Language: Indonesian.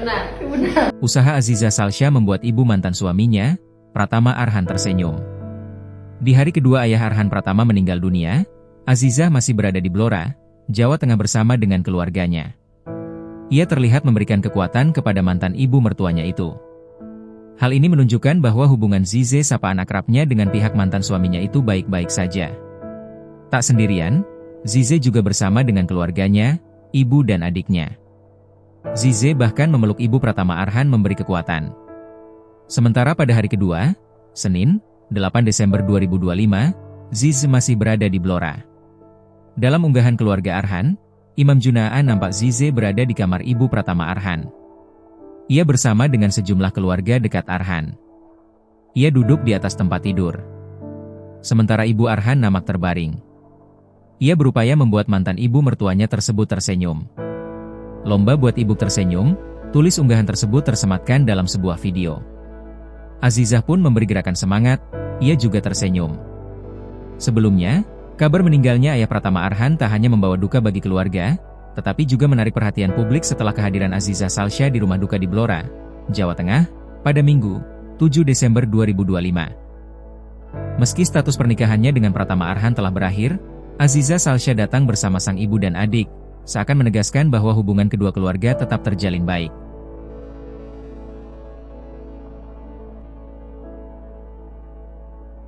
Benar. Usaha Aziza Salsya membuat ibu mantan suaminya, Pratama Arhan, tersenyum. Di hari kedua ayah Arhan Pratama meninggal dunia, Aziza masih berada di Blora, Jawa Tengah bersama dengan keluarganya. Ia terlihat memberikan kekuatan kepada mantan ibu mertuanya itu. Hal ini menunjukkan bahwa hubungan Zize sapaan akrabnya dengan pihak mantan suaminya itu baik-baik saja. Tak sendirian, Zize juga bersama dengan keluarganya, ibu dan adiknya. Zize bahkan memeluk ibu Pratama Arhan memberi kekuatan. Sementara pada hari kedua, Senin, 8 Desember 2025, Zize masih berada di Blora. Dalam unggahan keluarga Arhan, Imam Junaan nampak Zize berada di kamar ibu Pratama Arhan. Ia bersama dengan sejumlah keluarga dekat Arhan. Ia duduk di atas tempat tidur. Sementara ibu Arhan nampak terbaring. Ia berupaya membuat mantan ibu mertuanya tersebut tersenyum. Lomba buat ibu tersenyum, tulis unggahan tersebut tersematkan dalam sebuah video. Azizah pun memberi gerakan semangat, ia juga tersenyum. Sebelumnya, kabar meninggalnya ayah Pratama Arhan tak hanya membawa duka bagi keluarga, tetapi juga menarik perhatian publik setelah kehadiran Aziza Salsya di rumah duka di Blora, Jawa Tengah, pada Minggu, 7 Desember 2025. Meski status pernikahannya dengan Pratama Arhan telah berakhir, Aziza Salsya datang bersama sang ibu dan adik, seakan menegaskan bahwa hubungan kedua keluarga tetap terjalin baik.